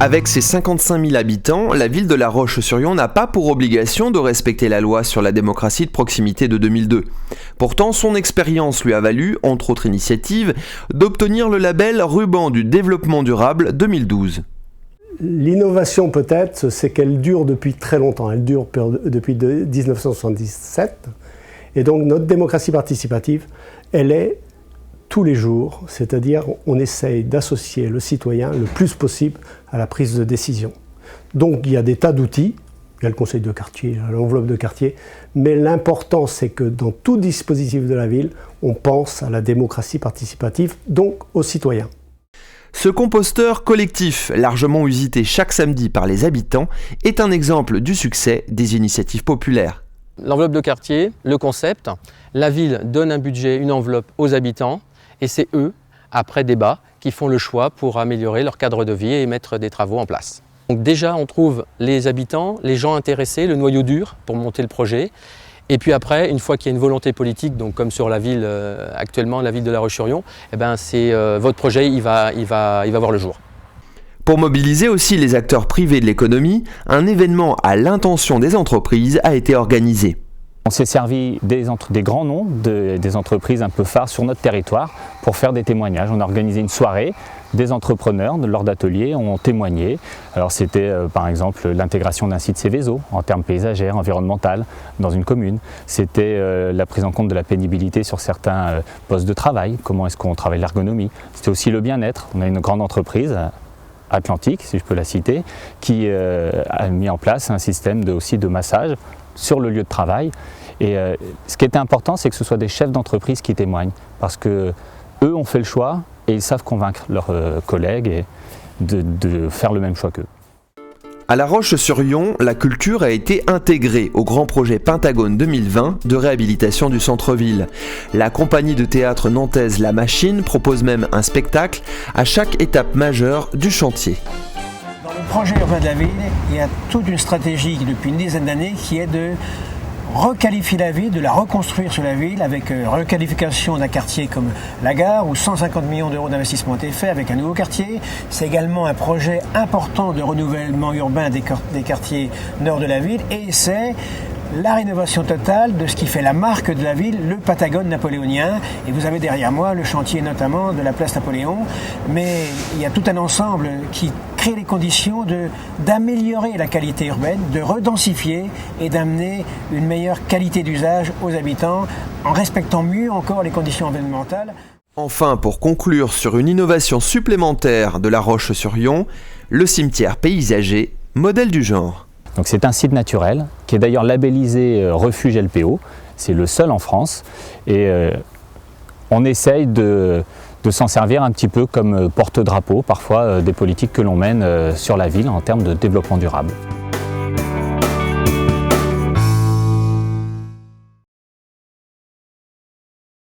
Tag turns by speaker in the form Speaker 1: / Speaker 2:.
Speaker 1: Avec ses 55 000 habitants, la ville de La Roche-sur-Yon n'a pas pour obligation de respecter la loi sur la démocratie de proximité de 2002. Pourtant, son expérience lui a valu, entre autres initiatives, d'obtenir le label Ruban du développement durable 2012.
Speaker 2: L'innovation peut-être, c'est qu'elle dure depuis très longtemps, elle dure depuis 1977. Et donc notre démocratie participative, elle est tous les jours, c'est-à-dire on essaye d'associer le citoyen le plus possible à la prise de décision. Donc il y a des tas d'outils, il y a le conseil de quartier, l'enveloppe de quartier, mais l'important c'est que dans tout dispositif de la ville, on pense à la démocratie participative, donc aux citoyens.
Speaker 1: Ce composteur collectif, largement usité chaque samedi par les habitants, est un exemple du succès des initiatives populaires.
Speaker 3: L'enveloppe de quartier, le concept, la ville donne un budget, une enveloppe aux habitants, et c'est eux, après débat, qui font le choix pour améliorer leur cadre de vie et mettre des travaux en place. Donc déjà, on trouve les habitants, les gens intéressés, le noyau dur pour monter le projet. Et puis après, une fois qu'il y a une volonté politique, donc comme sur la ville actuellement, la ville de La Roche-sur-Yon, eh ben votre projet il va voir le jour.
Speaker 1: Pour mobiliser aussi les acteurs privés de l'économie, un événement à l'intention des entreprises a été organisé.
Speaker 4: On s'est servi des grands noms, des entreprises un peu phares sur notre territoire pour faire des témoignages. On a organisé une soirée, des entrepreneurs lors d'ateliers ont témoigné. Alors c'était par exemple l'intégration d'un site Céveso en termes paysagers, environnemental dans une commune. C'était la prise en compte de la pénibilité sur certains postes de travail, comment est-ce qu'on travaille l'ergonomie. C'était aussi le bien-être. On a une grande entreprise, Atlantique, si je peux la citer, qui a mis en place un système aussi de massage sur le lieu de travail. Et ce qui était important, c'est que ce soit des chefs d'entreprise qui témoignent, parce que eux ont fait le choix et ils savent convaincre leurs collègues et de faire le même choix qu'eux.
Speaker 1: À La Roche-sur-Yon, la culture a été intégrée au grand projet Pentagone 2020 de réhabilitation du centre-ville. La compagnie de théâtre nantaise La Machine propose même un spectacle à chaque étape majeure du chantier.
Speaker 5: Dans le projet urbain de la ville, il y a toute une stratégie depuis une dizaine d'années qui est de requalifier la ville, de la reconstruire sur la ville avec requalification d'un quartier comme la gare où 150 millions d'euros d'investissement ont été faits avec un nouveau quartier. C'est également un projet important de renouvellement urbain des quartiers nord de la ville et c'est la rénovation totale de ce qui fait la marque de la ville, le Pentagone napoléonien. Et vous avez derrière moi le chantier notamment de la place Napoléon. Mais il y a tout un ensemble qui crée les conditions d'améliorer la qualité urbaine, de redensifier et d'amener une meilleure qualité d'usage aux habitants en respectant mieux encore les conditions environnementales.
Speaker 1: Enfin, pour conclure sur une innovation supplémentaire de La Roche-sur-Yon, le cimetière paysager, modèle du genre.
Speaker 4: Donc c'est un site naturel qui est d'ailleurs labellisé Refuge LPO, c'est le seul en France et on essaye de s'en servir un petit peu comme porte-drapeau parfois des politiques que l'on mène sur la ville en termes de développement durable.